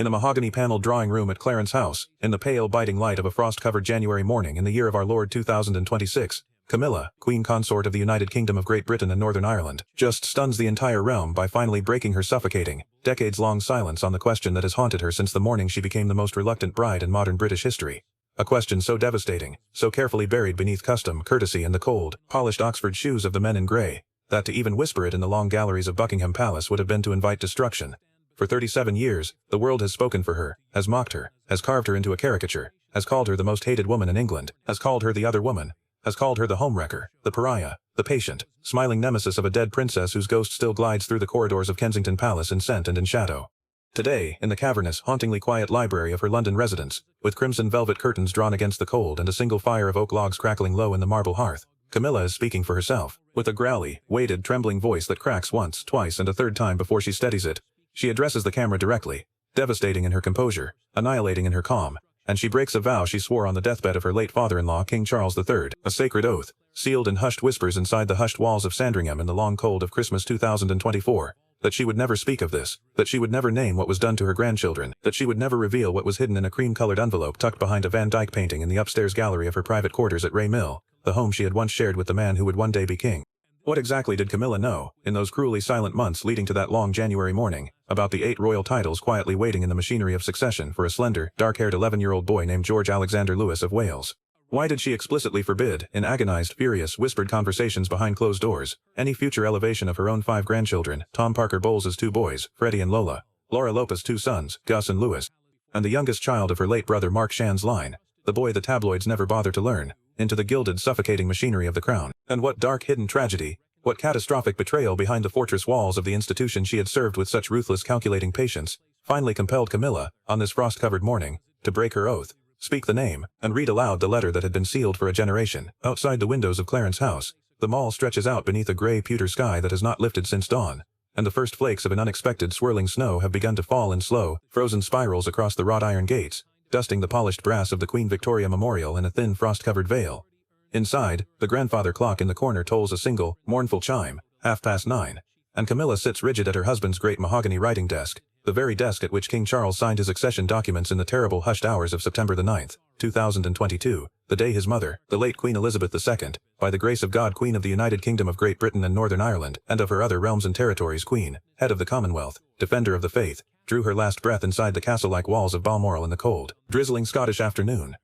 In a mahogany-paneled drawing room at Clarence House, in the pale biting light of a frost-covered January morning in the year of our Lord 2026, Camilla, Queen Consort of the United Kingdom of Great Britain and Northern Ireland, just stuns the entire realm by finally breaking her suffocating, decades-long silence on the question that has haunted her since the morning she became the most reluctant bride in modern British history. A question so devastating, so carefully buried beneath custom, courtesy and the cold, polished Oxford shoes of the men in grey, that to even whisper it in the long galleries of Buckingham Palace would have been to invite destruction. For 37 years, the world has spoken for her, has mocked her, has carved her into a caricature, has called her the most hated woman in England, has called her the other woman, has called her the homewrecker, the pariah, the patient, smiling nemesis of a dead princess whose ghost still glides through the corridors of Kensington Palace in scent and in shadow. Today, in the cavernous, hauntingly quiet library of her London residence, with crimson velvet curtains drawn against the cold and a single fire of oak logs crackling low in the marble hearth, Camilla is speaking for herself, with a growly, weighted, trembling voice that cracks once, twice and a third time before she steadies it. She addresses the camera directly, devastating in her composure, annihilating in her calm, and she breaks a vow she swore on the deathbed of her late father-in-law King Charles III, a sacred oath, sealed in hushed whispers inside the hushed walls of Sandringham in the long cold of Christmas 2024, that she would never speak of this, that she would never name what was done to her grandchildren, that she would never reveal what was hidden in a cream-colored envelope tucked behind a Van Dyck painting in the upstairs gallery of her private quarters at Ray Mill, the home she had once shared with the man who would one day be king. What exactly did Camilla know, in those cruelly silent months leading to that long January morning, about the 8 royal titles quietly waiting in the machinery of succession for a slender, dark-haired 11-year-old boy named George Alexander Lewis of Wales? Why did she explicitly forbid, in agonized, furious, whispered conversations behind closed doors, any future elevation of her own 5 grandchildren, Tom Parker Bowles' 2 boys, Freddie and Lola, Laura Lopez' 2 sons, Gus and Louis, and the youngest child of her late brother Mark Shan's line, the boy the tabloids never bothered to learn, into the gilded, suffocating machinery of the crown? And what dark, hidden tragedy, what catastrophic betrayal behind the fortress walls of the institution she had served with such ruthless, calculating patience, finally compelled Camilla, on this frost-covered morning, to break her oath, speak the name, and read aloud the letter that had been sealed for a generation? Outside the windows of Clarence House, the mall stretches out beneath a grey pewter sky that has not lifted since dawn, and the first flakes of an unexpected swirling snow have begun to fall in slow, frozen spirals across the wrought iron gates, dusting the polished brass of the Queen Victoria Memorial in a thin frost-covered veil. Inside, the grandfather clock in the corner tolls a single, mournful chime, 9:30, and Camilla sits rigid at her husband's great mahogany writing desk, the very desk at which King Charles signed his accession documents in the terrible hushed hours of September the 9th, 2022, the day his mother, the late Queen Elizabeth II, by the grace of God Queen of the United Kingdom of Great Britain and Northern Ireland, and of her other realms and territories Queen, head of the Commonwealth, defender of the faith, drew her last breath inside the castle-like walls of Balmoral in the cold, drizzling Scottish afternoon.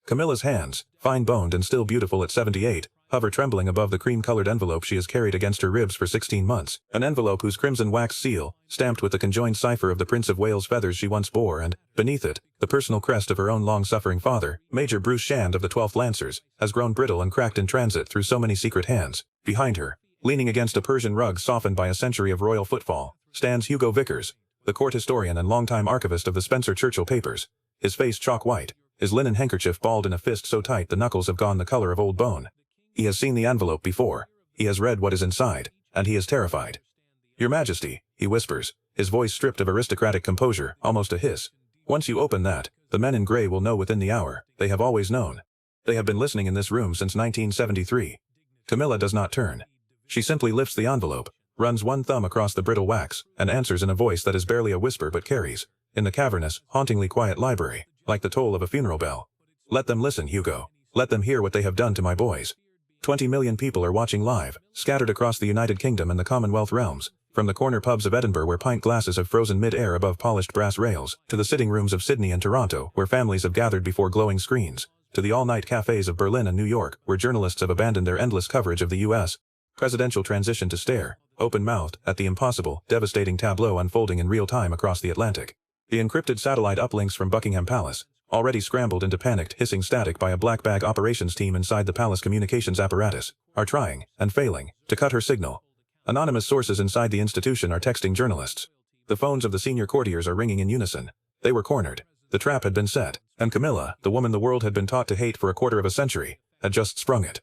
Camilla's hands, fine-boned and still beautiful at 78, hover trembling above the cream-colored envelope she has carried against her ribs for 16 months, an envelope whose crimson wax seal, stamped with the conjoined cipher of the Prince of Wales feathers she once bore and, beneath it, the personal crest of her own long-suffering father, Major Bruce Shand of the 12th Lancers, has grown brittle and cracked in transit through so many secret hands. Behind her, leaning against a Persian rug softened by a century of royal footfall, stands Hugo Vickers, the court historian and longtime archivist of the Spencer Churchill papers, his face chalk-white, his linen handkerchief balled in a fist so tight the knuckles have gone the color of old bone. He has seen the envelope before, he has read what is inside, and he is terrified. "Your Majesty," he whispers, his voice stripped of aristocratic composure, almost a hiss. "Once you open that, the men in grey will know within the hour. They have always known. They have been listening in this room since 1973. Camilla does not turn. She simply lifts the envelope, runs one thumb across the brittle wax, and answers in a voice that is barely a whisper but carries, in the cavernous, hauntingly quiet library, like the toll of a funeral bell. "Let them listen, Hugo. Let them hear what they have done to my boys. 20 million people are watching live, scattered across the United Kingdom and the Commonwealth realms, from the corner pubs of Edinburgh where pint glasses have frozen mid-air above polished brass rails, to the sitting rooms of Sydney and Toronto where families have gathered before glowing screens, to the all-night cafes of Berlin and New York where journalists have abandoned their endless coverage of the U.S. presidential transition to stare, open-mouthed, at the impossible, devastating tableau unfolding in real time across the Atlantic. The encrypted satellite uplinks from Buckingham Palace, already scrambled into panicked, hissing static by a black bag operations team inside the palace communications apparatus, are trying, and failing, to cut her signal. Anonymous sources inside the institution are texting journalists. The phones of the senior courtiers are ringing in unison. They were cornered. The trap had been set, and Camilla, the woman the world had been taught to hate for a quarter of a century, had just sprung it.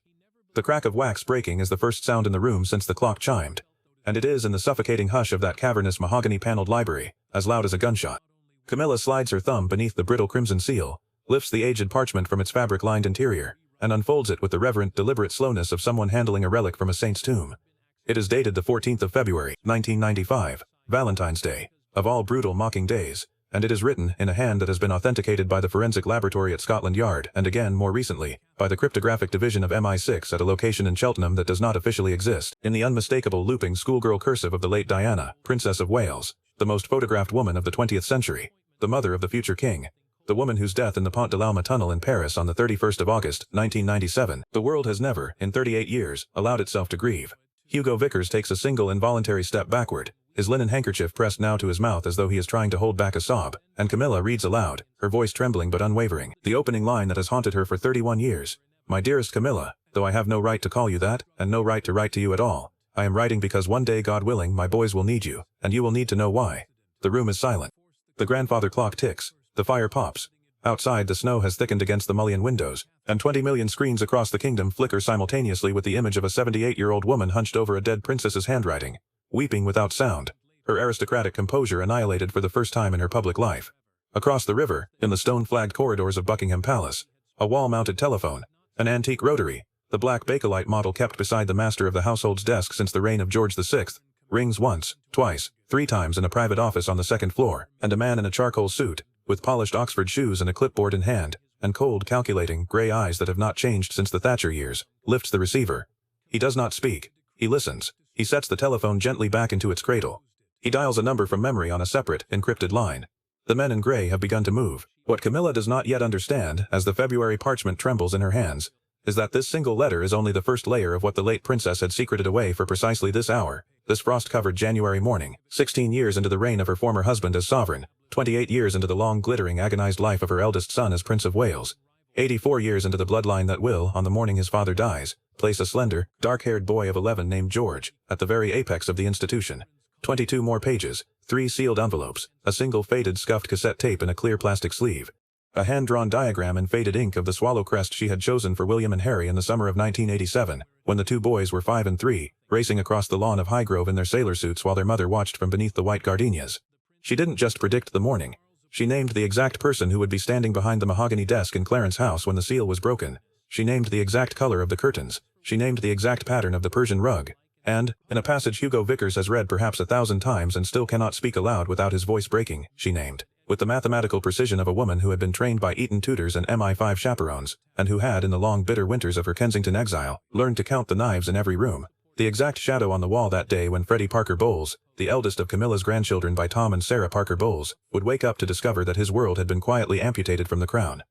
The crack of wax breaking is the first sound in the room since the clock chimed, and it is in the suffocating hush of that cavernous mahogany-paneled library, as loud as a gunshot. Camilla slides her thumb beneath the brittle crimson seal, lifts the aged parchment from its fabric-lined interior, and unfolds it with the reverent, deliberate slowness of someone handling a relic from a saint's tomb. It is dated the 14th of February, 1995, Valentine's Day, of all brutal mocking days, and it is written in a hand that has been authenticated by the forensic laboratory at Scotland Yard and again, more recently, by the cryptographic division of MI6 at a location in Cheltenham that does not officially exist, in the unmistakable looping schoolgirl cursive of the late Diana, Princess of Wales, the most photographed woman of the 20th century, the mother of the future king, the woman whose death in the Pont de l'Alma tunnel in Paris on the 31st of August, 1997, the world has never, in 38 years, allowed itself to grieve. Hugo Vickers takes a single involuntary step backward, his linen handkerchief pressed now to his mouth as though he is trying to hold back a sob, and Camilla reads aloud, her voice trembling but unwavering, the opening line that has haunted her for 31 years. My dearest Camilla, though I have no right to call you that, and no right to write to you at all, I am writing because one day, God willing, my boys will need you, and you will need to know why. The room is silent. The grandfather clock ticks, the fire pops. Outside, the snow has thickened against the mullioned windows, and 20 million screens across the kingdom flicker simultaneously with the image of a 78-year-old woman hunched over a dead princess's handwriting, weeping without sound, her aristocratic composure annihilated for the first time in her public life. Across the river, in the stone-flagged corridors of Buckingham Palace, a wall-mounted telephone, an antique rotary, the black Bakelite model kept beside the master of the household's desk since the reign of George VI, rings once, twice, 3 times in a private office on the 2nd floor, and a man in a charcoal suit, with polished Oxford shoes and a clipboard in hand, and cold, calculating, grey eyes that have not changed since the Thatcher years, lifts the receiver. He does not speak. He listens. He sets the telephone gently back into its cradle. He dials a number from memory on a separate, encrypted line. The men in grey have begun to move. What Camilla does not yet understand, as the February parchment trembles in her hands, is that this single letter is only the first layer of what the late princess had secreted away for precisely this hour, this frost-covered January morning, 16 years into the reign of her former husband as sovereign, 28 years into the long, glittering, agonized life of her eldest son as Prince of Wales, 84 years into the bloodline that will, on the morning his father dies, place a slender, dark-haired boy of 11 named George at the very apex of the institution. 22 more pages, 3 sealed envelopes, a single faded, scuffed cassette tape in a clear plastic sleeve, a hand-drawn diagram in faded ink of the swallow crest she had chosen for William and Harry in the summer of 1987, when the 2 boys were 5 and 3, racing across the lawn of Highgrove in their sailor suits while their mother watched from beneath the white gardenias. She didn't just predict the morning. She named the exact person who would be standing behind the mahogany desk in Clarence House when the seal was broken. She named the exact color of the curtains. She named the exact pattern of the Persian rug. And, in a passage Hugo Vickers has read perhaps 1,000 times and still cannot speak aloud without his voice breaking, she named, with the mathematical precision of a woman who had been trained by Eton tutors and MI5 chaperones, and who had, in the long bitter winters of her Kensington exile, learned to count the knives in every room, the exact shadow on the wall that day when Freddie Parker Bowles, the eldest of Camilla's grandchildren by Tom and Sarah Parker Bowles, would wake up to discover that his world had been quietly amputated from the crown.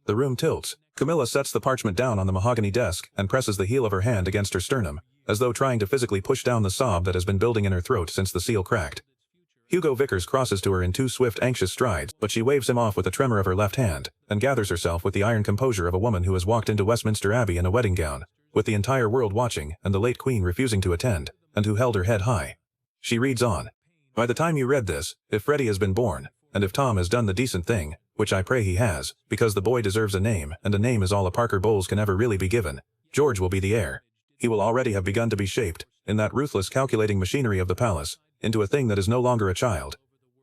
The room tilts. Camilla sets the parchment down on the mahogany desk and presses the heel of her hand against her sternum, as though trying to physically push down the sob that has been building in her throat since the seal cracked. Hugo Vickers crosses to her in 2 swift, anxious strides, but she waves him off with a tremor of her left hand, and gathers herself with the iron composure of a woman who has walked into Westminster Abbey in a wedding gown, with the entire world watching and the late Queen refusing to attend, and who held her head high. She reads on. By the time you read this, if Freddie has been born, and if Tom has done the decent thing, which I pray he has, because the boy deserves a name, and a name is all a Parker Bowles can ever really be given, George will be the heir. He will already have begun to be shaped, in that ruthless calculating machinery of the palace, into a thing that is no longer a child.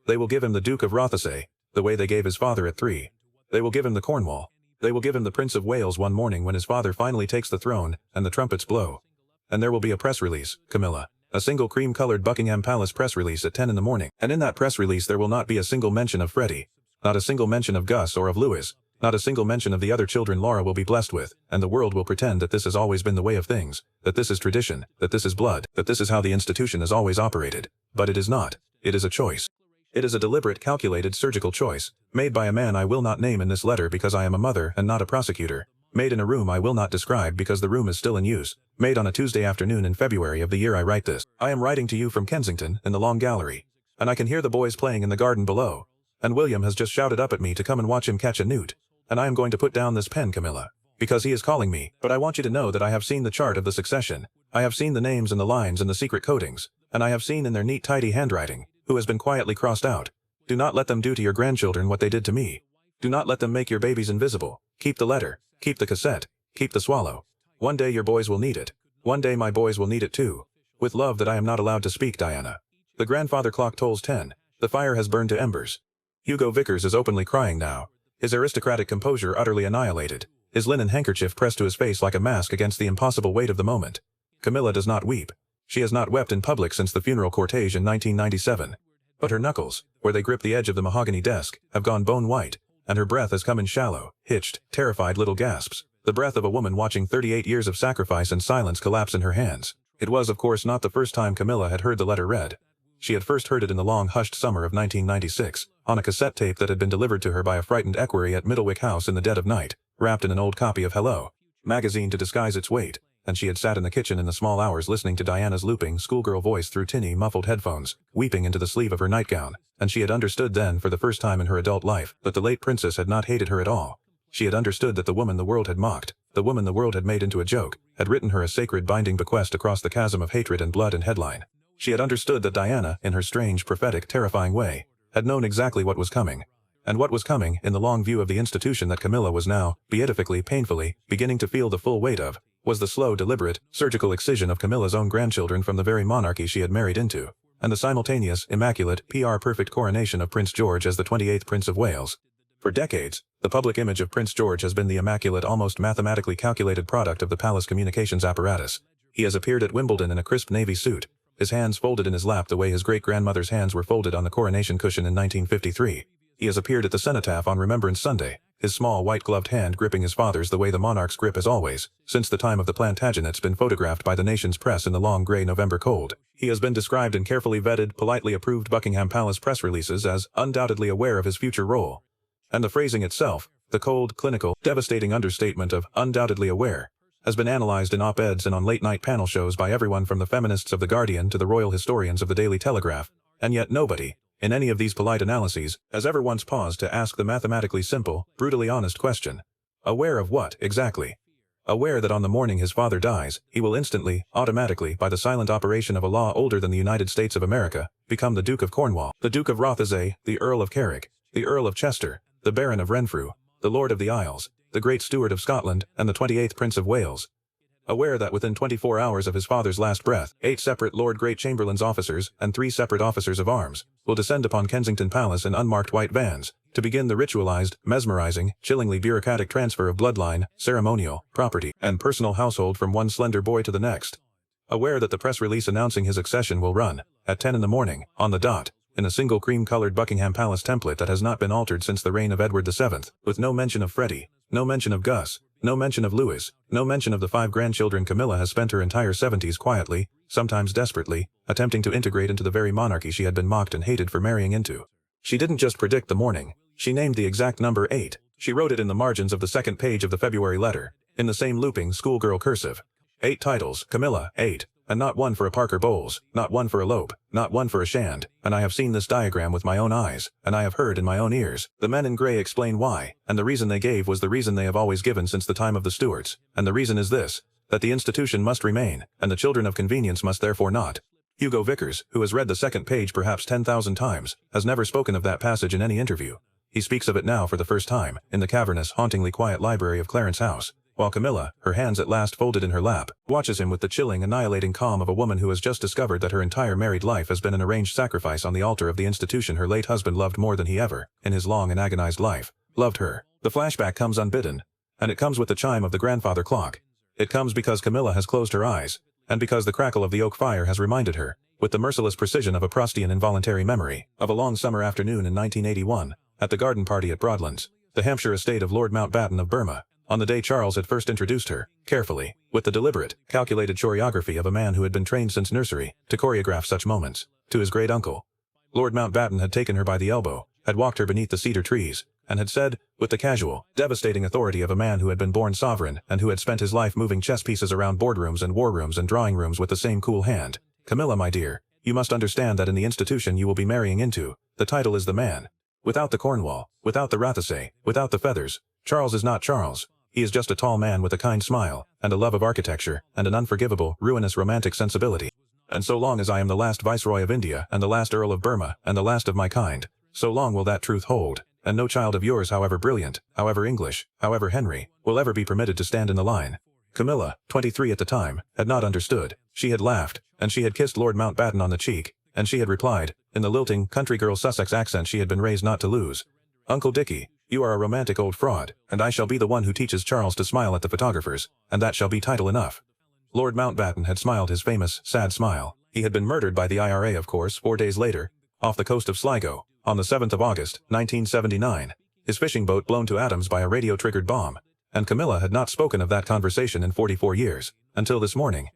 They will give him the Duke of Rothesay, the way they gave his father at 3. They will give him the Cornwall. They will give him the Prince of Wales one morning when his father finally takes the throne, and the trumpets blow. And there will be a press release, Camilla. A single cream-colored Buckingham Palace press release at 10 in the morning. And in that press release there will not be a single mention of Freddie. Not a single mention of Gus or of Louis. Not a single mention of the other children Laura will be blessed with, and the world will pretend that this has always been the way of things, that this is tradition, that this is blood, that this is how the institution has always operated. But it is not. It is a choice. It is a deliberate, calculated, surgical choice, made by a man I will not name in this letter because I am a mother and not a prosecutor, made in a room I will not describe because the room is still in use, made on a Tuesday afternoon in February of the year I write this. I am writing to you from Kensington, in the Long Gallery, and I can hear the boys playing in the garden below, and William has just shouted up at me to come and watch him catch a newt, and I am going to put down this pen, Camilla, because he is calling me, but I want you to know that I have seen the chart of the succession, I have seen the names and the lines and the secret codings, and I have seen in their neat tidy handwriting, who has been quietly crossed out. Do not let them do to your grandchildren what they did to me. Do not let them make your babies invisible. Keep the letter, keep the cassette, keep the swallow. One day your boys will need it. One day my boys will need it too. With love that I am not allowed to speak, Diana. The grandfather clock tolls 10. The fire has burned to embers. Hugo Vickers is openly crying now, his aristocratic composure utterly annihilated, his linen handkerchief pressed to his face like a mask against the impossible weight of the moment. Camilla does not weep. She has not wept in public since the funeral cortege in 1997. But her knuckles, where they grip the edge of the mahogany desk, have gone bone white, and her breath has come in shallow, hitched, terrified little gasps, the breath of a woman watching 38 years of sacrifice and silence collapse in her hands. It was, of course, not the first time Camilla had heard the letter read. She had first heard it in the long hushed summer of 1996, on a cassette tape that had been delivered to her by a frightened equerry at Middlewick House in the dead of night, wrapped in an old copy of Hello! Magazine to disguise its weight, and she had sat in the kitchen in the small hours listening to Diana's looping schoolgirl voice through tinny, muffled headphones, weeping into the sleeve of her nightgown, and she had understood then for the first time in her adult life that the late princess had not hated her at all. She had understood that the woman the world had mocked, the woman the world had made into a joke, had written her a sacred binding bequest across the chasm of hatred and blood and headline. She had understood that Diana, in her strange, prophetic, terrifying way, had known exactly what was coming. And what was coming, in the long view of the institution that Camilla was now, beatifically, painfully, beginning to feel the full weight of, was the slow, deliberate, surgical excision of Camilla's own grandchildren from the very monarchy she had married into, and the simultaneous, immaculate, PR-perfect coronation of Prince George as the 28th Prince of Wales. For decades, the public image of Prince George has been the immaculate, almost mathematically calculated product of the palace communications apparatus. He has appeared at Wimbledon in a crisp navy suit, his hands folded in his lap the way his great-grandmother's hands were folded on the coronation cushion in 1953. He has appeared at the cenotaph on Remembrance Sunday, his small white-gloved hand gripping his father's the way the monarch's grip has always, since the time of the Plantagenets, been photographed by the nation's press in the long grey November cold. He has been described in carefully vetted, politely approved Buckingham Palace press releases as undoubtedly aware of his future role. And the phrasing itself, the cold, clinical, devastating understatement of undoubtedly aware, has been analyzed in op-eds and on late-night panel shows by everyone from the feminists of The Guardian to the royal historians of the Daily Telegraph, and yet nobody, in any of these polite analyses, has ever once paused to ask the mathematically simple, brutally honest question. Aware of what, exactly? Aware that on the morning his father dies, he will instantly, automatically, by the silent operation of a law older than the United States of America, become the Duke of Cornwall, the Duke of Rothesay, the Earl of Carrick, the Earl of Chester, the Baron of Renfrew, the Lord of the Isles, the Great Steward of Scotland, and the 28th Prince of Wales. Aware that within 24 hours of his father's last breath, 8 separate Lord Great Chamberlain's officers and 3 separate officers of arms will descend upon Kensington Palace in unmarked white vans, to begin the ritualized, mesmerizing, chillingly bureaucratic transfer of bloodline, ceremonial, property, and personal household from one slender boy to the next. Aware that the press release announcing his accession will run, at 10 in the morning, on the dot, in a single cream-colored Buckingham Palace template that has not been altered since the reign of Edward VII, with no mention of Freddie, no mention of Gus, no mention of Louis, no mention of the 5 grandchildren Camilla has spent her entire 70s quietly, sometimes desperately, attempting to integrate into the very monarchy she had been mocked and hated for marrying into. She didn't just predict the morning, she named the exact number 8. She wrote it in the margins of the second page of the February letter, in the same looping schoolgirl cursive. 8 titles, Camilla, 8. And not one for a Parker Bowles, not one for a Loeb, not one for a Shand, and I have seen this diagram with my own eyes, and I have heard in my own ears. The men in grey explain why, and the reason they gave was the reason they have always given since the time of the Stuarts, and the reason is this, that the institution must remain, and the children of convenience must therefore not. Hugo Vickers, who has read the second page perhaps 10,000 times, has never spoken of that passage in any interview. He speaks of it now for the first time, in the cavernous, hauntingly quiet library of Clarence House, while Camilla, her hands at last folded in her lap, watches him with the chilling, annihilating calm of a woman who has just discovered that her entire married life has been an arranged sacrifice on the altar of the institution her late husband loved more than he ever, in his long and agonized life, loved her. The flashback comes unbidden, and it comes with the chime of the grandfather clock. It comes because Camilla has closed her eyes, and because the crackle of the oak fire has reminded her, with the merciless precision of a Proustian involuntary memory, of a long summer afternoon in 1981, at the garden party at Broadlands, the Hampshire estate of Lord Mountbatten of Burma, on the day Charles had first introduced her, carefully, with the deliberate, calculated choreography of a man who had been trained since nursery, to choreograph such moments, to his great-uncle. Lord Mountbatten had taken her by the elbow, had walked her beneath the cedar trees, and had said, with the casual, devastating authority of a man who had been born sovereign and who had spent his life moving chess pieces around boardrooms and war rooms and drawing rooms with the same cool hand, "Camilla, my dear, you must understand that in the institution you will be marrying into, the title is the man. Without the Cornwall, without the Rothesay, without the feathers, Charles is not Charles. He is just a tall man with a kind smile, and a love of architecture, and an unforgivable, ruinous romantic sensibility. And so long as I am the last Viceroy of India, and the last Earl of Burma, and the last of my kind, so long will that truth hold, and no child of yours, however brilliant, however English, however Henry, will ever be permitted to stand in the line." Camilla, 23 at the time, had not understood. She had laughed, and she had kissed Lord Mountbatten on the cheek, and she had replied, in the lilting, country girl Sussex accent she had been raised not to lose, "Uncle Dickie, you are a romantic old fraud, and I shall be the one who teaches Charles to smile at the photographers, and that shall be title enough." Lord Mountbatten had smiled his famous, sad smile. He had been murdered by the IRA, of course, 4 days later, off the coast of Sligo, on the 7th of August, 1979, his fishing boat blown to atoms by a radio-triggered bomb. And Camilla had not spoken of that conversation in 44 years, until this morning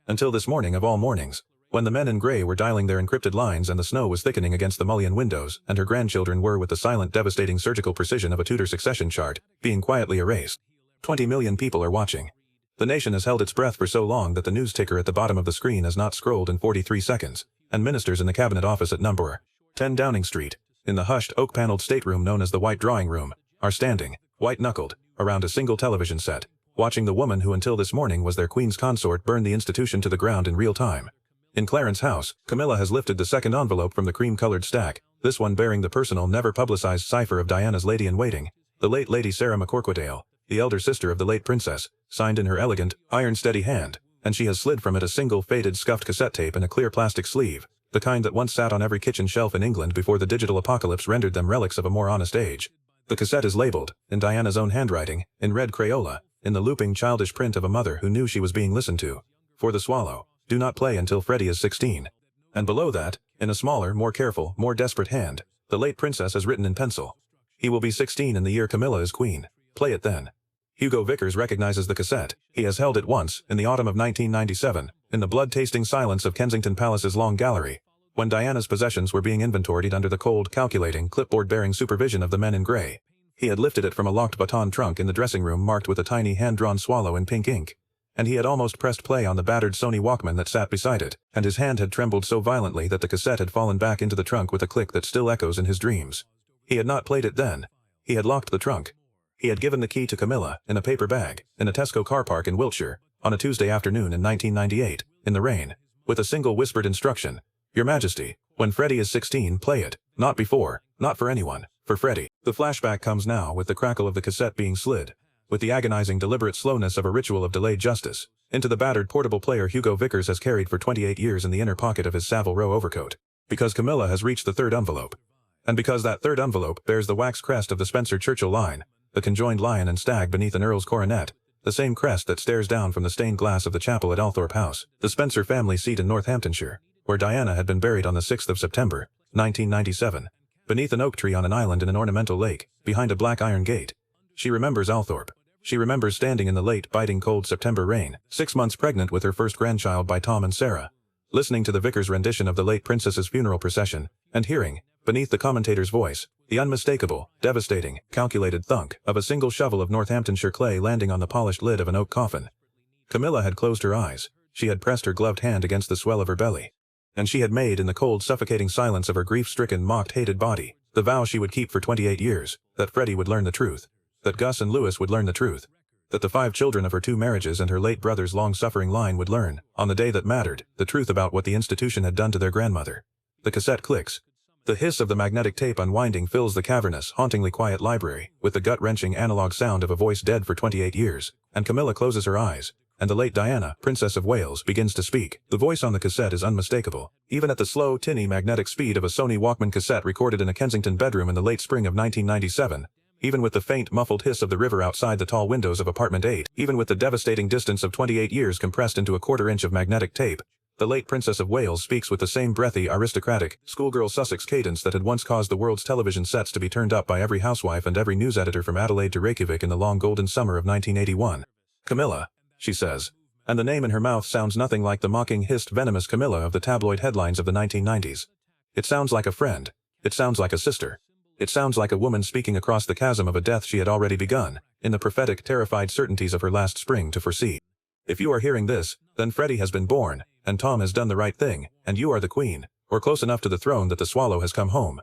of all mornings, when the men in grey were dialing their encrypted lines and the snow was thickening against the mullioned windows, and her grandchildren were, with the silent, devastating surgical precision of a Tudor succession chart, being quietly erased. 20 million people are watching. The nation has held its breath for so long that the news ticker at the bottom of the screen has not scrolled in 43 seconds, and ministers in the cabinet office at number 10 Downing Street, in the hushed, oak-paneled stateroom known as the White Drawing Room, are standing, white-knuckled, around a single television set, watching the woman who until this morning was their queen's consort burn the institution to the ground in real time. In Clarence House, Camilla has lifted the second envelope from the cream-colored stack, this one bearing the personal, never-publicized cipher of Diana's lady-in-waiting, the late Lady Sarah McCorquodale, the elder sister of the late princess, signed in her elegant, iron-steady hand, and she has slid from it a single faded, scuffed cassette tape in a clear plastic sleeve, the kind that once sat on every kitchen shelf in England before the digital apocalypse rendered them relics of a more honest age. The cassette is labeled, in Diana's own handwriting, in red Crayola, in the looping childish print of a mother who knew she was being listened to. For the Swallow, do not play until Freddie is 16. And below that, in a smaller, more careful, more desperate hand, the late princess has written in pencil. He will be 16 in the year Camilla is queen. Play it then. Hugo Vickers recognizes the cassette. He has held it once, in the autumn of 1997, in the blood-tasting silence of Kensington Palace's Long Gallery, when Diana's possessions were being inventoried under the cold, calculating, clipboard-bearing supervision of the men in grey. He had lifted it from a locked baton trunk in the dressing room marked with a tiny hand-drawn swallow in pink ink, and he had almost pressed play on the battered Sony Walkman that sat beside it, and his hand had trembled so violently that the cassette had fallen back into the trunk with a click that still echoes in his dreams. He had not played it then. He had locked the trunk. He had given the key to Camilla, in a paper bag, in a Tesco car park in Wiltshire, on a Tuesday afternoon in 1998, in the rain, with a single whispered instruction: Your Majesty, when Freddie is 16, play it. Not before, not for anyone, for Freddie. The flashback comes now with the crackle of the cassette being slid, with the agonizing deliberate slowness of a ritual of delayed justice, into the battered portable player Hugo Vickers has carried for 28 years in the inner pocket of his Savile Row overcoat. Because Camilla has reached the third envelope. And because that third envelope bears the wax crest of the Spencer Churchill line, the conjoined lion and stag beneath an earl's coronet, the same crest that stares down from the stained glass of the chapel at Althorpe House, the Spencer family seat in Northamptonshire, where Diana had been buried on the 6th of September, 1997, beneath an oak tree on an island in an ornamental lake, behind a black iron gate. She remembers Althorpe. She remembers standing in the late, biting cold September rain, 6 months pregnant with her first grandchild by Tom and Sarah, listening to the vicar's rendition of the late princess's funeral procession, and hearing, beneath the commentator's voice, the unmistakable, devastating, calculated thunk of a single shovel of Northamptonshire clay landing on the polished lid of an oak coffin. Camilla had closed her eyes. She had pressed her gloved hand against the swell of her belly. And she had made, in the cold, suffocating silence of her grief-stricken, mocked-hated body, the vow she would keep for 28 years, that Freddie would learn the truth, that Gus and Louis would learn the truth, that the 5 children of her 2 marriages and her late brother's long-suffering line would learn, on the day that mattered, the truth about what the institution had done to their grandmother. The cassette clicks. The hiss of the magnetic tape unwinding fills the cavernous, hauntingly quiet library, with the gut-wrenching analog sound of a voice dead for 28 years, and Camilla closes her eyes, and the late Diana, Princess of Wales, begins to speak. The voice on the cassette is unmistakable, even at the slow, tinny magnetic speed of a Sony Walkman cassette recorded in a Kensington bedroom in the late spring of 1997, even with the faint, muffled hiss of the river outside the tall windows of apartment 8, even with the devastating distance of 28 years compressed into a quarter-inch of magnetic tape. The late Princess of Wales speaks with the same breathy, aristocratic, schoolgirl Sussex cadence that had once caused the world's television sets to be turned up by every housewife and every news editor from Adelaide to Reykjavik in the long golden summer of 1981. Camilla, she says. And the name in her mouth sounds nothing like the mocking, hissed, venomous Camilla of the tabloid headlines of the 1990s. It sounds like a friend. It sounds like a sister. It sounds like a woman speaking across the chasm of a death she had already begun, in the prophetic, terrified certainties of her last spring, to foresee. If you are hearing this, then Freddie has been born, and Tom has done the right thing, and you are the queen, or close enough to the throne that the swallow has come home.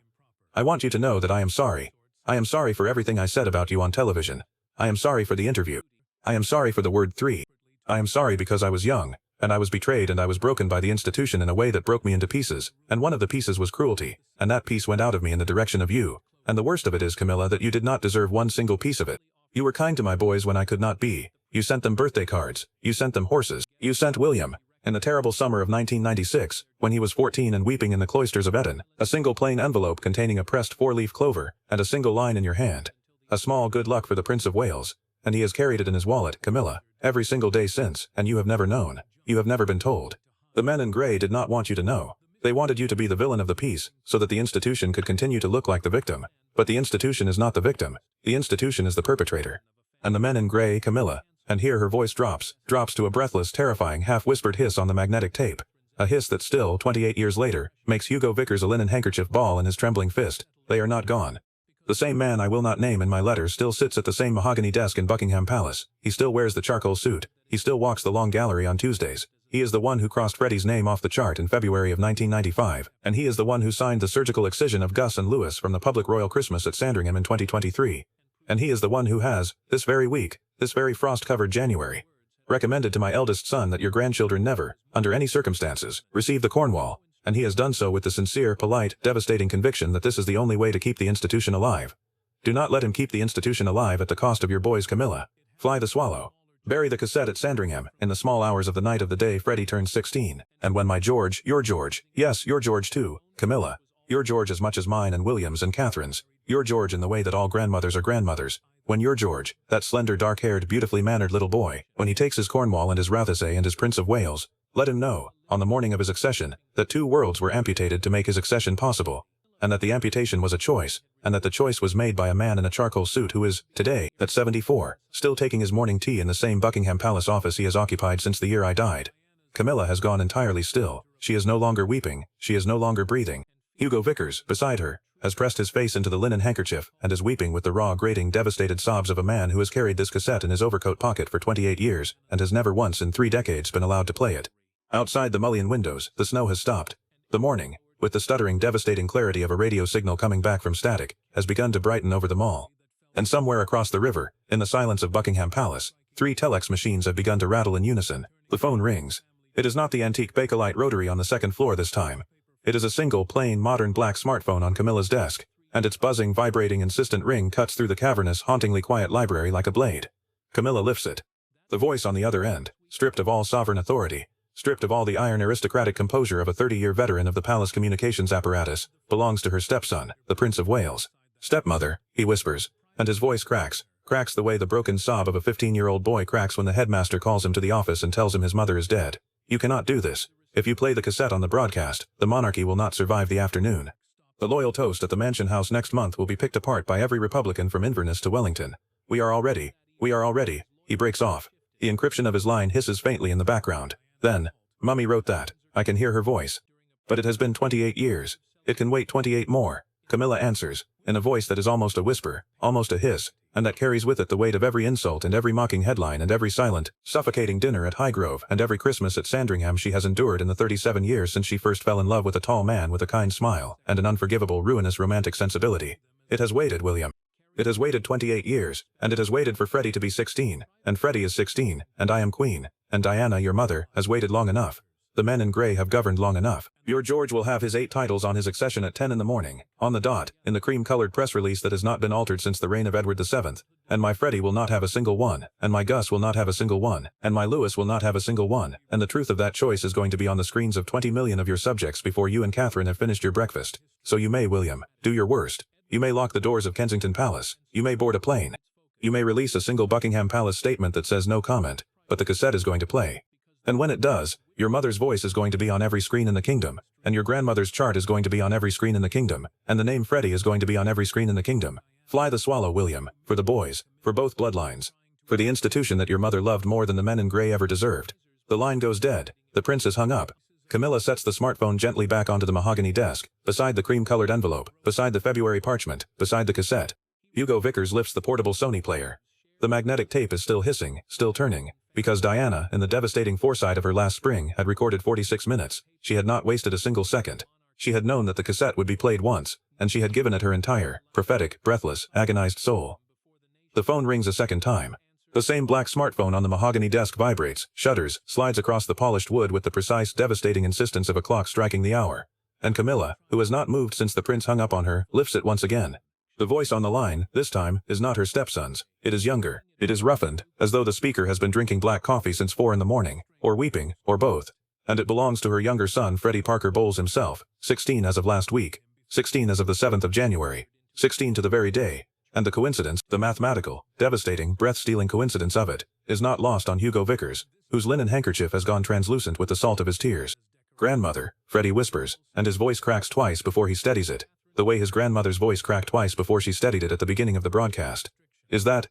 I want you to know that I am sorry. I am sorry for everything I said about you on television. I am sorry for the interview. I am sorry for the word 3. I am sorry because I was young, and I was betrayed and I was broken by the institution in a way that broke me into pieces, and one of the pieces was cruelty, and that piece went out of me in the direction of you, and the worst of it is, Camilla, that you did not deserve one single piece of it. You were kind to my boys when I could not be. You sent them birthday cards. You sent them horses. You sent William, in the terrible summer of 1996, when he was 14 and weeping in the cloisters of Eton, a single plain envelope containing a pressed 4-leaf clover, and a single line in your hand. A small good luck for the Prince of Wales, and he has carried it in his wallet, Camilla, every single day since, and you have never known. You have never been told. The men in grey did not want you to know. They wanted you to be the villain of the piece, so that the institution could continue to look like the victim. But the institution is not the victim. The institution is the perpetrator. And the men in gray, Camilla, and here her voice drops to a breathless, terrifying, half-whispered hiss on the magnetic tape. A hiss that still, 28 years later, makes Hugo Vickers a linen handkerchief ball in his trembling fist. They are not gone. The same man I will not name in my letter still sits at the same mahogany desk in Buckingham Palace. He still wears the charcoal suit. He still walks the long gallery on Tuesdays. He is the one who crossed Freddie's name off the chart in February of 1995, and he is the one who signed the surgical excision of Gus and Louis from the public royal Christmas at Sandringham in 2023. And he is the one who has, this very week, this very frost-covered January, recommended to my eldest son that your grandchildren never, under any circumstances, receive the Cornwall, and he has done so with the sincere, polite, devastating conviction that this is the only way to keep the institution alive. Do not let him keep the institution alive at the cost of your boys, Camilla. Fly the swallow. Bury the cassette at Sandringham. In the small hours of the night of the day Freddie turned 16. And when my George, your George, yes, your George too, Camilla, your George as much as mine and William's and Catherine's, your George in the way that all grandmothers are grandmothers, when your George, that slender dark-haired beautifully mannered little boy, when he takes his Cornwall and his Rothesay and his Prince of Wales, let him know, on the morning of his accession, that 2 worlds were amputated to make his accession possible, and that the amputation was a choice, and that the choice was made by a man in a charcoal suit who is, today, at 74, still taking his morning tea in the same Buckingham Palace office he has occupied since the year I died. Camilla has gone entirely still. She is no longer weeping. She is no longer breathing. Hugo Vickers, beside her, has pressed his face into the linen handkerchief and is weeping with the raw, grating, devastated sobs of a man who has carried this cassette in his overcoat pocket for 28 years and has never once in 3 decades been allowed to play it. Outside the mullioned windows, the snow has stopped. The morning, with the stuttering, devastating clarity of a radio signal coming back from static, has begun to brighten over the mall. And somewhere across the river, in the silence of Buckingham Palace, 3 telex machines have begun to rattle in unison. The phone rings. It is not the antique Bakelite rotary on the 2nd floor this time. It is a single, plain, modern black smartphone on Camilla's desk, and its buzzing, vibrating, insistent ring cuts through the cavernous, hauntingly quiet library like a blade. Camilla lifts it. The voice on the other end, stripped of all sovereign authority, stripped of all the iron aristocratic composure of a 30-year veteran of the palace communications apparatus, belongs to her stepson, the Prince of Wales. Stepmother, he whispers, and his voice cracks the way the broken sob of a 15-year-old boy cracks when the headmaster calls him to the office and tells him his mother is dead. You cannot do this. If you play the cassette on the broadcast, the monarchy will not survive the afternoon. The loyal toast at the Mansion House next month will be picked apart by every Republican from Inverness to Wellington. We are all ready. He breaks off. The encryption of his line hisses faintly in the background. Then, Mummy wrote that. I can hear her voice. But it has been 28 years. It can wait 28 more. Camilla answers, in a voice that is almost a whisper, almost a hiss, and that carries with it the weight of every insult and every mocking headline and every silent, suffocating dinner at Highgrove and every Christmas at Sandringham she has endured in the 37 years since she first fell in love with a tall man with a kind smile and an unforgivable, ruinous romantic sensibility. It has waited, William. It has waited 28 years, and it has waited for Freddie to be 16, and Freddie is 16, and I am queen, and Diana, your mother, has waited long enough. The men in grey have governed long enough. Your George will have his 8 titles on his accession at 10 in the morning, on the dot, in the cream-colored press release that has not been altered since the reign of Edward VII, and my Freddie will not have a single one, and my Gus will not have a single one, and my Louis will not have a single one, and the truth of that choice is going to be on the screens of 20 million of your subjects before you and Catherine have finished your breakfast. So you may, William, do your worst. You may lock the doors of Kensington Palace. You may board a plane. You may release a single Buckingham Palace statement that says no comment, but the cassette is going to play. And when it does, your mother's voice is going to be on every screen in the kingdom, and your grandmother's chart is going to be on every screen in the kingdom, and the name Freddie is going to be on every screen in the kingdom. Fly the swallow, William, for the boys, for both bloodlines, for the institution that your mother loved more than the men in grey ever deserved. The line goes dead. The prince is hung up. Camilla sets the smartphone gently back onto the mahogany desk, beside the cream-colored envelope, beside the February parchment, beside the cassette. Hugo Vickers lifts the portable Sony player. The magnetic tape is still hissing, still turning, because Diana, in the devastating foresight of her last spring, had recorded 46 minutes. She had not wasted a single second. She had known that the cassette would be played once, and she had given it her entire, prophetic, breathless, agonized soul. The phone rings a second time. The same black smartphone on the mahogany desk vibrates, shudders, slides across the polished wood with the precise, devastating insistence of a clock striking the hour. And Camilla, who has not moved since the prince hung up on her, lifts it once again. The voice on the line, this time, is not her stepson's. It is younger. It is roughened, as though the speaker has been drinking black coffee since 4 in the morning, or weeping, or both. And it belongs to her younger son, Freddie Parker Bowles himself, 16 as of last week, 16 as of the 7th of January, 16 to the very day. And the coincidence, the mathematical, devastating, breath-stealing coincidence of it, is not lost on Hugo Vickers, whose linen handkerchief has gone translucent with the salt of his tears. "Grandmother," Freddie whispers, and his voice cracks twice before he steadies it, the way his grandmother's voice cracked twice before she steadied it at the beginning of the broadcast. Is that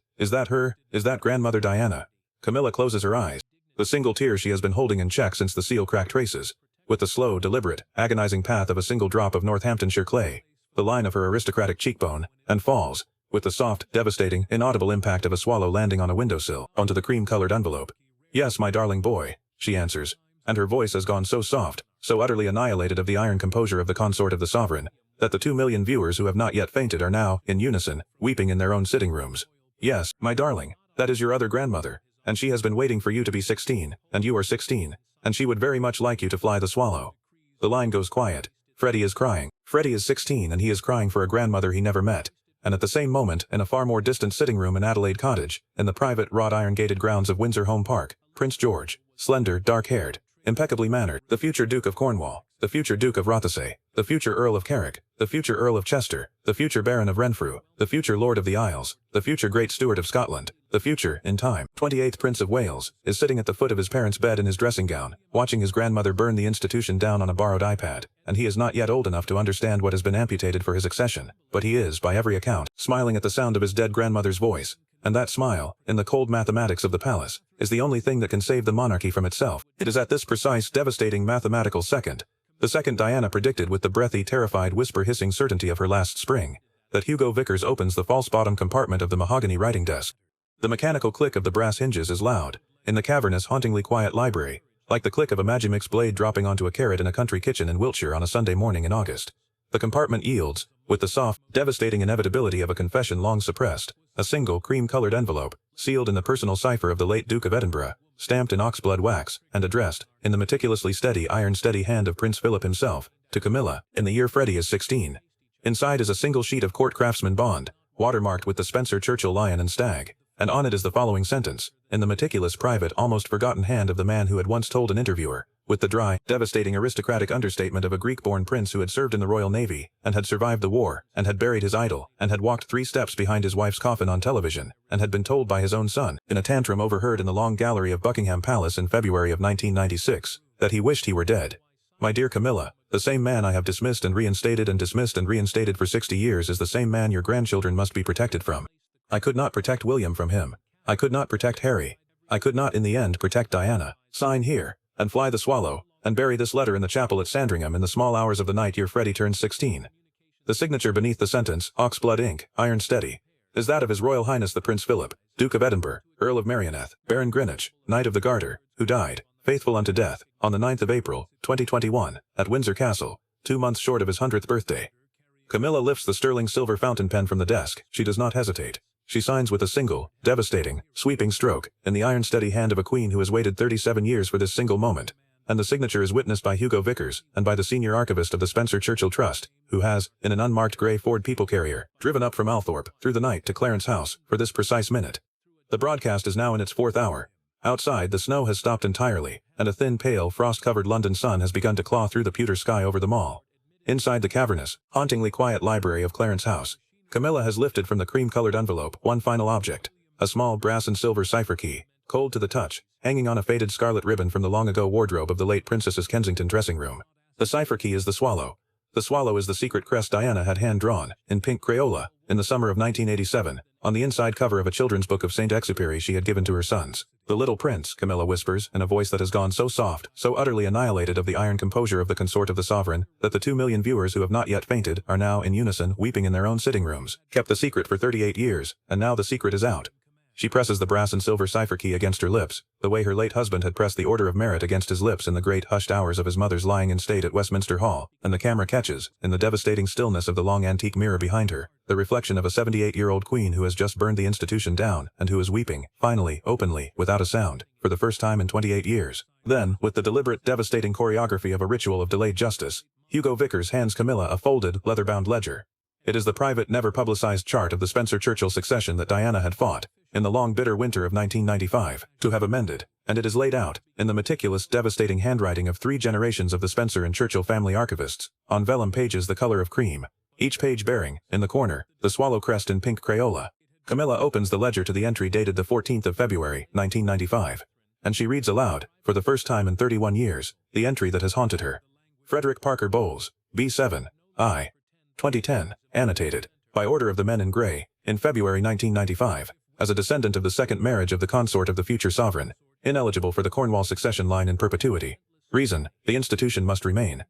her? Is that Grandmother Diana? Camilla closes her eyes. The single tear she has been holding in check since the seal crack traces, with the slow, deliberate, agonizing path of a single drop of Northamptonshire clay, the line of her aristocratic cheekbone, and falls, with the soft, devastating, inaudible impact of a swallow landing on a windowsill, onto the cream-colored envelope. "Yes, my darling boy," she answers, and her voice has gone so soft, so utterly annihilated of the iron composure of the consort of the sovereign, that the 2 million viewers who have not yet fainted are now, in unison, weeping in their own sitting rooms. "Yes, my darling, that is your other grandmother, and she has been waiting for you to be 16, and you are 16, and she would very much like you to fly the swallow." The line goes quiet. Freddie is crying. Freddie is 16 and he is crying for a grandmother he never met, and at the same moment, in a far more distant sitting room in Adelaide Cottage, in the private wrought iron gated grounds of Windsor Home Park, Prince George, slender, dark-haired, impeccably mannered, the future Duke of Cornwall, the future Duke of Rothesay, the future Earl of Carrick, the future Earl of Chester, the future Baron of Renfrew, the future Lord of the Isles, the future Great Steward of Scotland, the future, in time, 28th Prince of Wales, is sitting at the foot of his parents' bed in his dressing gown, watching his grandmother burn the institution down on a borrowed iPad, and he is not yet old enough to understand what has been amputated for his accession, but he is, by every account, smiling at the sound of his dead grandmother's voice, and that smile, in the cold mathematics of the palace, is the only thing that can save the monarchy from itself. It is at this precise, devastating mathematical second, the second Diana predicted with the breathy, terrified, whisper-hissing certainty of her last spring, that Hugo Vickers opens the false bottom compartment of the mahogany writing desk. The mechanical click of the brass hinges is loud, in the cavernous, hauntingly quiet library, like the click of a Magimix blade dropping onto a carrot in a country kitchen in Wiltshire on a Sunday morning in August. The compartment yields, with the soft, devastating inevitability of a confession long suppressed, a single cream-colored envelope, sealed in the personal cipher of the late Duke of Edinburgh, stamped in oxblood wax, and addressed, in the meticulously steady, iron-steady hand of Prince Philip himself, to Camilla, in the year Freddie is 16. Inside is a single sheet of court craftsman bond, watermarked with the Spencer Churchill lion and stag, and on it is the following sentence, in the meticulous, private, almost forgotten hand of the man who had once told an interviewer, with the dry, devastating aristocratic understatement of a Greek-born prince who had served in the Royal Navy, and had survived the war, and had buried his idol, and had walked 3 steps behind his wife's coffin on television, and had been told by his own son, in a tantrum overheard in the Long Gallery of Buckingham Palace in February of 1996, that he wished he were dead. My dear Camilla, the same man I have dismissed and reinstated for 60 years is the same man your grandchildren must be protected from. I could not protect William from him. I could not protect Harry. I could not in the end protect Diana. Sign here, and fly the swallow, and bury this letter in the chapel at Sandringham in the small hours of the night your Freddie turns 16. The signature beneath the sentence, oxblood ink, iron steady, is that of His Royal Highness the Prince Philip, Duke of Edinburgh, Earl of Merioneth, Baron Greenwich, Knight of the Garter, who died, faithful unto death, on the 9th of April, 2021, at Windsor Castle, 2 months short of his 100th birthday. Camilla lifts the sterling silver fountain pen from the desk. She does not hesitate. She signs with a single, devastating, sweeping stroke, in the iron-steady hand of a queen who has waited 37 years for this single moment, and the signature is witnessed by Hugo Vickers, and by the senior archivist of the Spencer Churchill Trust, who has, in an unmarked grey Ford people carrier, driven up from Althorpe, through the night to Clarence House, for this precise minute. The broadcast is now in its 4th hour. Outside, the snow has stopped entirely, and a thin, pale, frost-covered London sun has begun to claw through the pewter sky over them all. Inside the cavernous, hauntingly quiet library of Clarence House, Camilla has lifted from the cream-colored envelope one final object, a small brass and silver cipher key, cold to the touch, hanging on a faded scarlet ribbon from the long-ago wardrobe of the late Princess's Kensington dressing room. The cipher key is the swallow. The swallow is the secret crest Diana had hand-drawn, in pink Crayola, in the summer of 1987, on the inside cover of a children's book of Saint-Exupéry she had given to her sons. The little prince, Camilla whispers, in a voice that has gone so soft, so utterly annihilated of the iron composure of the consort of the sovereign, that the 2 million viewers who have not yet fainted are now, in unison, weeping in their own sitting rooms. Kept the secret for 38 years, and now the secret is out. She presses the brass and silver cipher key against her lips, the way her late husband had pressed the Order of Merit against his lips in the great hushed hours of his mother's lying in state at Westminster Hall, and the camera catches, in the devastating stillness of the long antique mirror behind her, the reflection of a 78-year-old queen who has just burned the institution down, and who is weeping, finally, openly, without a sound, for the first time in 28 years. Then, with the deliberate, devastating choreography of a ritual of delayed justice, Hugo Vickers hands Camilla a folded, leather-bound ledger. It is the private, never-publicized chart of the Spencer Churchill succession that Diana had fought, in the long bitter winter of 1995, to have amended, and it is laid out, in the meticulous, devastating handwriting of 3 generations of the Spencer and Churchill family archivists, on vellum pages the color of cream, each page bearing, in the corner, the swallow crest in pink Crayola. Camilla opens the ledger to the entry dated the 14th of February, 1995. and she reads aloud, for the first time in 31 years, the entry that has haunted her. Frederick Parker Bowles, B7, I. 2010, annotated, by order of the men in grey, in February 1995, as a descendant of the second marriage of the consort of the future sovereign, ineligible for the Cornwall succession line in perpetuity. Reason, the institution must remain.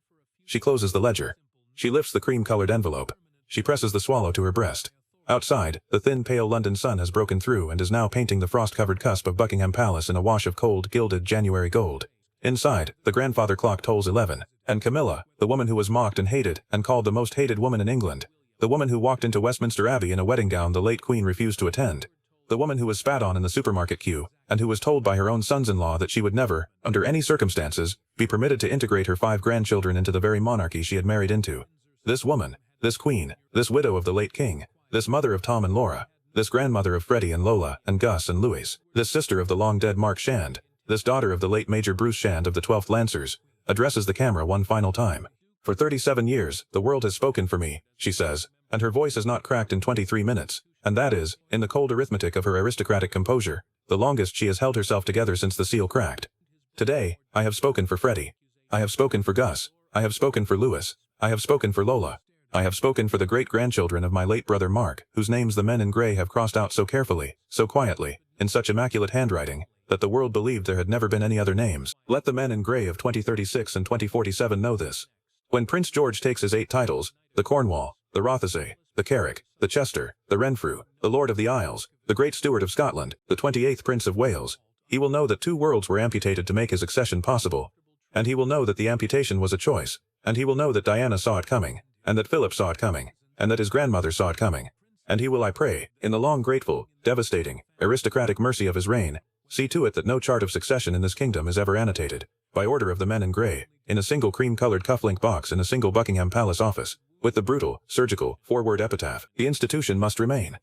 She closes the ledger. She lifts the cream-colored envelope. She presses the swallow to her breast. Outside, the thin pale London sun has broken through and is now painting the frost-covered cusp of Buckingham Palace in a wash of cold, gilded January gold. Inside, the grandfather clock tolls 11, and Camilla, the woman who was mocked and hated and called the most hated woman in England, the woman who walked into Westminster Abbey in a wedding gown the late Queen refused to attend, the woman who was spat on in the supermarket queue, and who was told by her own sons-in-law that she would never, under any circumstances, be permitted to integrate her 5 grandchildren into the very monarchy she had married into. This woman, this queen, this widow of the late king, this mother of Tom and Laura, this grandmother of Freddie and Lola and Gus and Louis, this sister of the long-dead Mark Shand, this daughter of the late Major Bruce Shand of the 12th Lancers, addresses the camera one final time. For 37 years, the world has spoken for me, she says, and her voice has not cracked in 23 minutes, and that is, in the cold arithmetic of her aristocratic composure, the longest she has held herself together since the seal cracked. Today, I have spoken for Freddie. I have spoken for Gus. I have spoken for Louis. I have spoken for Lola. I have spoken for the great-grandchildren of my late brother Mark, whose names the men in grey have crossed out so carefully, so quietly, in such immaculate handwriting, that the world believed there had never been any other names. Let the men in grey of 2036 and 2047 know this. When Prince George takes his 8 titles, the Cornwall, the Rothesay, the Carrick, the Chester, the Renfrew, the Lord of the Isles, the Great Steward of Scotland, the 28th Prince of Wales, he will know that 2 worlds were amputated to make his accession possible. And he will know that the amputation was a choice, and he will know that Diana saw it coming, and that Philip saw it coming, and that his grandmother saw it coming. And he will, I pray, in the long grateful, devastating, aristocratic mercy of his reign, see to it that no chart of succession in this kingdom is ever annotated, by order of the men in grey, in a single cream-colored cufflink box in a single Buckingham Palace office, with the brutal, surgical, 4-word epitaph, "The institution must remain."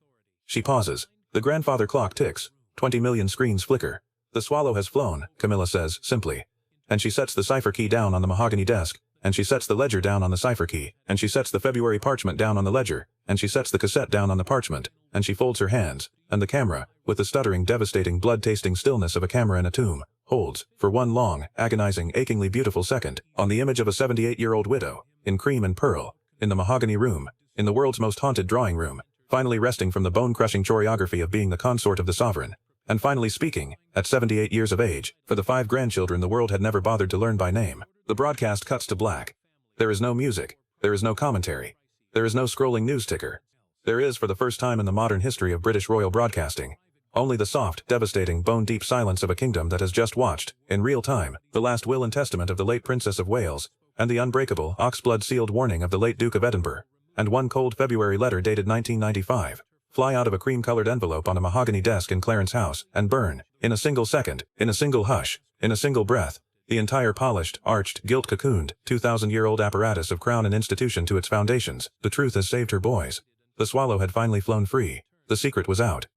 She pauses. The grandfather clock ticks. 20 million screens flicker. The swallow has flown, Camilla says, simply. And she sets the cipher key down on the mahogany desk, and she sets the ledger down on the cipher key, and she sets the February parchment down on the ledger, and she sets the cassette down on the parchment, and she folds her hands, and the camera, with the stuttering, devastating, blood-tasting stillness of a camera in a tomb, holds, for one long, agonizing, achingly beautiful second, on the image of a 78-year-old widow, in cream and pearl, in the mahogany room, in the world's most haunted drawing room, finally resting from the bone-crushing choreography of being the consort of the sovereign, and finally speaking, at 78 years of age, for the 5 grandchildren the world had never bothered to learn by name. The broadcast cuts to black. There is no music. There is no commentary. There is no scrolling news ticker. There is, for the first time in the modern history of British royal broadcasting, only the soft, devastating, bone-deep silence of a kingdom that has just watched, in real time, the last will and testament of the late Princess of Wales, and the unbreakable, oxblood-sealed warning of the late Duke of Edinburgh, and one cold February letter dated 1995, fly out of a cream-colored envelope on a mahogany desk in Clarence House, and burn, in a single second, in a single hush, in a single breath, the entire polished, arched, gilt-cocooned, 2,000-year-old apparatus of crown and institution to its foundations. The truth has saved her boys. The swallow had finally flown free. The secret was out.